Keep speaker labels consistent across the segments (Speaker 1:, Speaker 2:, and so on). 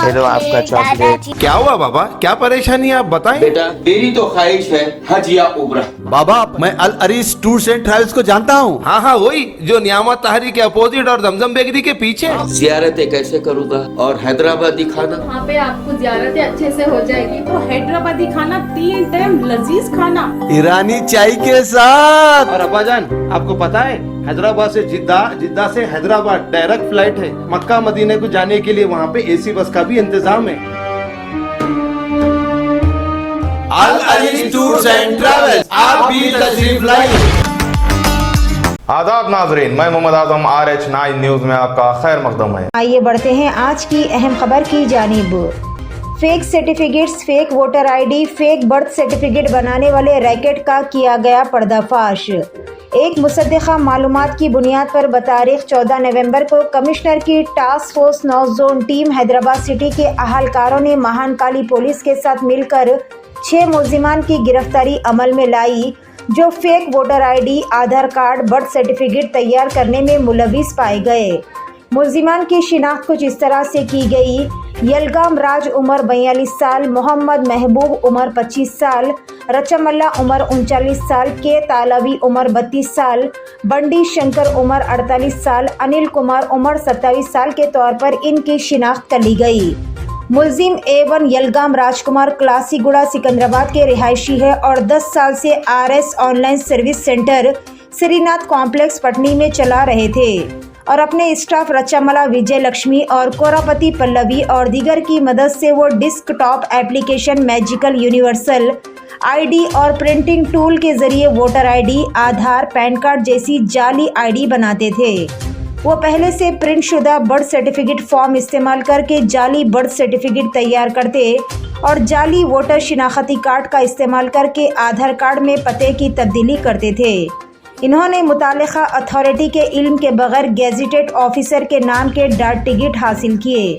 Speaker 1: ये लो आपका चॉकलेट।
Speaker 2: क्या हुआ बाबा, क्या परेशानी है आप बताएं।
Speaker 3: बेटा तेरी तो ख्वाहिश है हज या उम्रा।
Speaker 4: बाबा मैं अल अरीस टूर्स एंड ट्रैवल्स को जानता हूँ।
Speaker 2: हाँ हाँ वही जो नियामत तहरी के अपोजिट और जमजम बेकरी के पीछे।
Speaker 3: जियारतें कैसे करूँगा और हैदराबादी खाना।
Speaker 5: वहाँ पे आपको जियारतें अच्छे से हो जाएगी। वो हैदराबादी खाना 3 टाइम लजीज खाना
Speaker 4: ईरानी चाय के साथ।
Speaker 2: और अब्बाजान आपको पता है हैदराबाद से जिद्दा, जिद्दा से हैदराबाद डायरेक्ट फ्लाइट है। मक्का मदीने को जाने के लिए वहाँ पे एसी बस का भी इंतजाम है।
Speaker 4: अल अरीस टूर्स एंड ट्रैवल्स, आप भी तशरीफ लाइए।
Speaker 6: आदाब नाजरीन, मैं मोहम्मद आजम RH9 न्यूज में आपका खैर मकदम है।
Speaker 7: आइए बढ़ते हैं आज की अहम खबर की जानिब। Fake certificates, fake voter ID, fake birth certificate बनाने वाले रैकेट का किया गया पर्दाफाश। एक मुसद्दिक़ा मालूमात की बुनियाद पर बतारीख 14 नवंबर को कमिश्नर की task force 9 zone team Hyderabad city के अहलकारों ने महानकाली पुलिस के साथ मिलकर 6 मुलजिमान की गिरफ्तारी अमल में लाई, जो फेक वोटर आईडी, आधार कार्ड, बर्थ सर्टिफिकेट तैयार करने में मुलविस पाए गए। मुलजिमान की शिनाख्त कुछ इस तरह से की गई। यलगाम राज उम्र 42 साल, मोहम्मद महबूब उम्र 25 साल, रचमल्ला उम्र 39 साल, के तालवी उम्र 32 साल, बंडी शंकर उम्र 48 साल, अनिल कुमार उम्र 27 साल के तौर पर इनकी शिनाख्त कर ली गई। मुलजिम A1 यलगाम राजकुमार क्लासीगुड़ा सिकंदराबाद के रिहायशी है और 10 साल से RS online service centre Shrinath complex Patni में चला रहे थे और अपने स्टाफ रचामला विजय लक्ष्मी और कोरापति पल्लवी और दीगर की मदद से वो desktop application magical universal ID और प्रिंटिंग टूल के जरिए वोटर आईडी, आधार, पैन कार्ड जैसी जाली आईडी बनाते थे। वो पहले से प्रिंट शुदा बर्थ सर्टिफिकेट फॉर्म इस्तेमाल करके जाली बर्थ सर्टिफिकेट तैयार करते और जाली वोटर शिनाख्ती कार्ड का इस्तेमाल करके आधार कार्ड में पते की तब्दीली करते थे। इन्होंने मुतालिका अथॉरिटी के इल्म के बगैर गेजेटेड ऑफिसर के नाम के डाक टिकट हासिल किए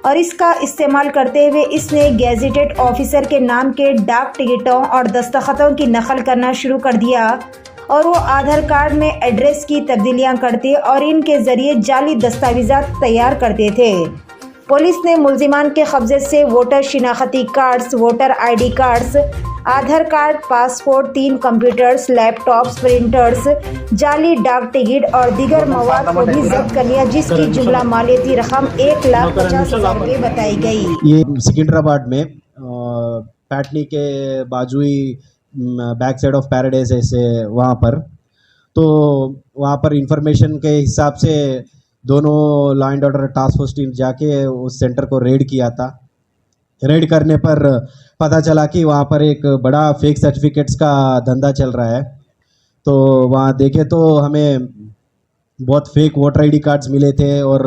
Speaker 7: और इसका इस्तेमाल करते हुए इसने गेजेटेड ऑफिसर के नाम के डाक टिकटों और दस्तखतों की नकल करना शुरू कर दिया और वो आधार कार्ड में एड्रेस की तब्दीलियां करते और इनके ज़रिए जाली दस्तावेज़ात तैयार करते थे। पुलिस ने मुलजिमान के कब्जे से वोटर शिनाख्ती cards, voter ID cards, Aadhaar card, passport, 3 computers, laptops, printers, जाली डाक टिकट और दीगर मवाद को भी जब्त कर लिया, जिसकी जुमला मालियती रकम 1,50,000 रुपये बताई गई।
Speaker 8: ये सिकंदराबाद में पैटनी के बाजुई बैक साइड ऑफ पैराडाइज ऐसे वहाँ पर, तो वहाँ पर इंफॉर्मेशन के हिसाब से दोनों law and order task force team जाके उस सेंटर को रेड किया था। रेड करने पर पता चला कि वहाँ पर एक बड़ा फेक सर्टिफिकेट्स का धंधा चल रहा है। तो वहाँ देखे तो हमें बहुत फेक वोटर आईडी कार्ड्स मिले थे और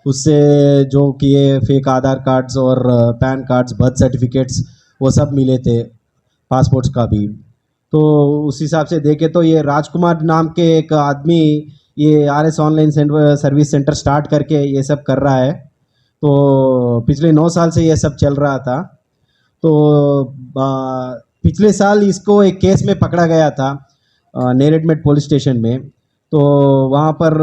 Speaker 8: उससे जो कि ये फेक आधार कार्ड्स और पैन कार्ड्स, बर्थ सर्टिफिकेट्स वो सब मिले थे, पासपोर्ट्स का भी। तो उस हिसाब से देखे तो ये राजकुमार नाम के एक आदमी ये RS online service centre start करके ये सब कर रहा है। तो पिछले 9 साल से ये सब चल रहा था। तो पिछले साल इसको एक केस में पकड़ा गया था नेरेडमेट पुलिस स्टेशन में। तो वहाँ पर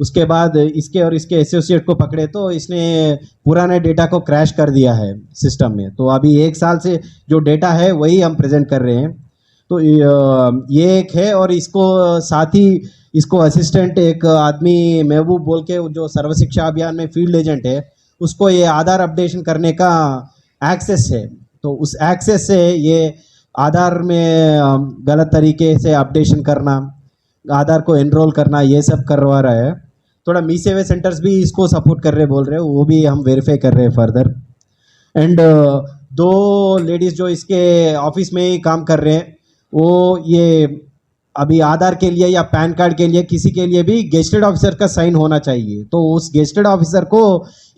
Speaker 8: उसके बाद इसके और इसके एसोसिएट को पकड़े तो इसने पुराने डेटा को क्रैश कर दिया है सिस्टम में। तो अभी 1 साल से जो डेटा है वही हम प्रेजेंट कर रहे हैं। तो ये एक है और इसको साथ ही इसको असिस्टेंट एक आदमी महबूब बोल के जो सर्व शिक्षा अभियान में फील्ड एजेंट है, उसको ये आधार अपडेशन करने का एक्सेस है। तो उस एक्सेस से ये आधार में गलत तरीके से अपडेशन करना, आधार को एनरोल करना, ये सब करवा रहा है। थोड़ा मी सेवा सेंटर्स भी इसको सपोर्ट कर रहे बोल रहे हैं, वो भी हम वेरीफाई कर रहे हैं फर्दर। एंड 2 लेडीज़ जो इसके ऑफिस में ही काम कर रहे हैं, वो ये अभी आधार के लिए या पैन कार्ड के लिए किसी के लिए भी गेस्टेड ऑफिसर का साइन होना चाहिए। तो उस गेस्टेड ऑफिसर को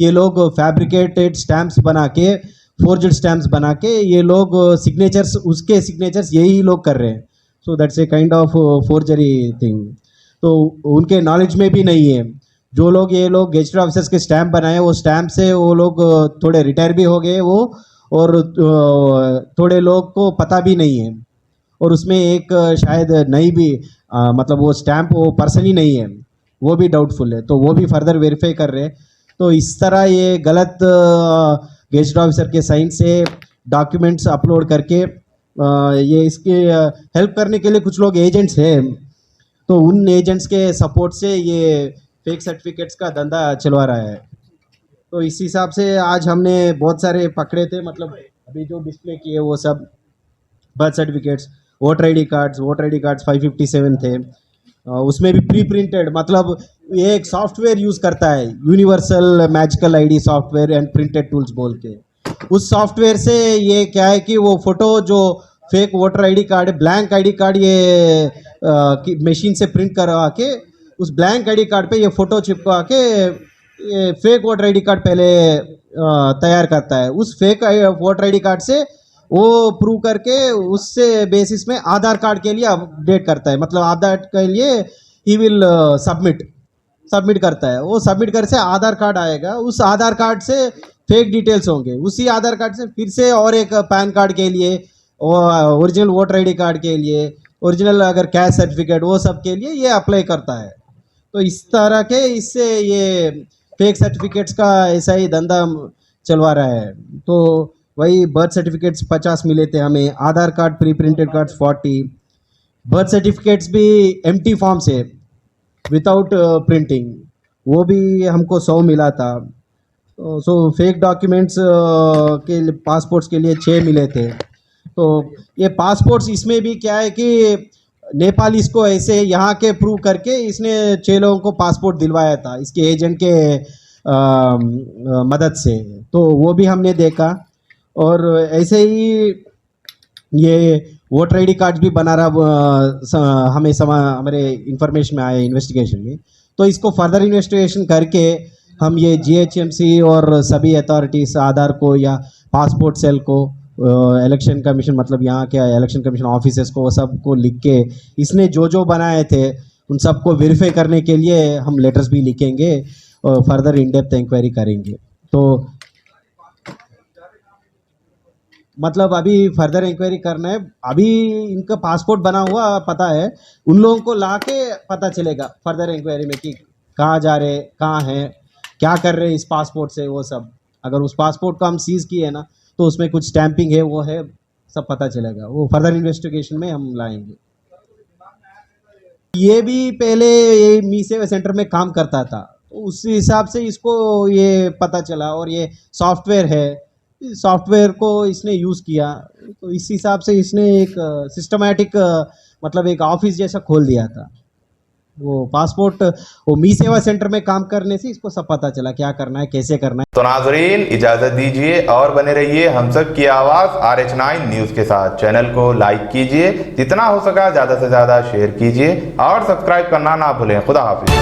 Speaker 8: ये लोग फैब्रिकेटेड स्टैम्प्स बना के, फोर्ज्ड स्टैम्प्स बना के ये लोग सिग्नेचर्स, उसके सिग्नेचर्स यही लोग कर रहे हैं। So that's a kind of forgery thing. तो उनके नॉलेज में भी नहीं है। जो लोग ये लोग गेस्टेड ऑफिसर्स के स्टैम्प बनाए, वो स्टैम्प से वो लोग थोड़े रिटायर भी हो गए वो, और थोड़े लोग को पता भी नहीं है। और उसमें एक शायद नई भी मतलब वो स्टैम्प वो पर्सन ही नहीं है, वो भी डाउटफुल है। तो वो भी फर्दर वेरीफाई कर रहे हैं। तो इस तरह ये गलत गेजेट ऑफिसर के साइन से डॉक्यूमेंट्स अपलोड करके ये इसके हेल्प करने के लिए कुछ लोग एजेंट्स हैं, तो उन एजेंट्स के सपोर्ट से ये फेक सर्टिफिकेट्स का धंधा चलवा रहा है। तो इस हिसाब से आज हमने बहुत सारे पकड़े थे, मतलब अभी जो डिस्प्ले किए वो सब birth certificates, voter I D cards 557 थे। उसमें भी प्री प्रिंटेड, मतलब ये एक सॉफ्टवेयर यूज़ करता है, universal magical ID software and printed tools बोल के। उस सॉफ्टवेयर से ये क्या है कि वो फोटो जो फेक वोटर आईडी कार्ड है, ब्लैंक आईडी कार्ड ये मशीन से प्रिंट करवा के उस ब्लैंक आईडी कार्ड पे ये फ़ोटो चिपका के ये फेक वोटर आईडी कार्ड पहले तैयार करता है। उस फेक वोटर आईडी कार्ड से वो प्रूव करके उससे बेसिस में आधार कार्ड के लिए अपडेट करता है, मतलब आधार के लिए ही विल सबमिट करता है। वो सबमिट कर से आधार कार्ड आएगा, उस आधार कार्ड से फेक डिटेल्स होंगे, उसी आधार कार्ड से फिर से और एक पैन कार्ड के लिए, ओरिजिनल वोटर आईडी कार्ड के लिए, ओरिजिनल अगर कैश सर्टिफिकेट वो सब के लिए ये अप्लाई करता है। तो इस तरह के इससे ये फेक सर्टिफिकेट्स का ऐसा ही धंधा चलवा रहा है। तो वही बर्थ सर्टिफिकेट्स 50 मिले थे हमें, Aadhaar card pre printed cards 40, birth certificates भी एम्प्टी फॉर्म से विदाउट प्रिंटिंग, वो भी हमको 100 मिला था। सो फेक डॉक्यूमेंट्स के पासपोर्ट्स के लिए 6 मिले थे। तो ये पासपोर्ट्स इसमें भी क्या है कि नेपालीस को ऐसे यहाँ के प्रूव करके इसने 6 लोगों को पासपोर्ट दिलवाया था इसके एजेंट के मदद से, तो वो भी हमने देखा। और ऐसे ही ये वोटर आईडी कार्ड्स भी बना रहा हमें हमारे इंफॉर्मेशन में आया इन्वेस्टिगेशन में। तो इसको फर्दर इन्वेस्टिगेशन करके हम ये GHMC और सभी अथॉरिटीज़ आधार को या पासपोर्ट सेल को, इलेक्शन कमीशन मतलब यहाँ के इलेक्शन कमीशन ऑफिसर्स को, वो सब को लिख के इसने जो जो बनाए थे उन सबको वेरीफाई करने के लिए हम लेटर्स भी लिखेंगे और फर्दर इन डेप्थ इंक्वायरी करेंगे। तो मतलब अभी फर्दर इंक्वायरी करना है। अभी इनका पासपोर्ट बना हुआ पता है, उन लोगों को ला के पता चलेगा फर्दर इंक्वायरी में कि कहाँ जा रहे, कहाँ हैं, क्या कर रहे हैं इस पासपोर्ट से, वो सब। अगर उस पासपोर्ट को हम सीज़ किए ना तो उसमें कुछ स्टैंपिंग है, वो है, सब पता चलेगा। वो फर्दर इन्वेस्टिगेशन में हम लाएंगे। ये भी पहले ये मी सेवा सेंटर में काम करता था, तो उस हिसाब से इसको ये पता चला, और ये सॉफ्टवेयर है, सॉफ्टवेयर को इसने यूज़ किया। तो इस हिसाब से इसने एक सिस्टमैटिक मतलब एक ऑफिस जैसा खोल दिया था। वो पासपोर्ट वो मी सेवा सेंटर में काम करने से इसको सब पता चला क्या करना है, कैसे करना है।
Speaker 6: तो नाजरीन इजाजत दीजिए और बने रहिए हम सब की आवाज RH9 न्यूज के साथ। चैनल को लाइक कीजिए, जितना हो सका ज्यादा से ज्यादा शेयर कीजिए और सब्सक्राइब करना ना भूलें। खुदा हाफिज।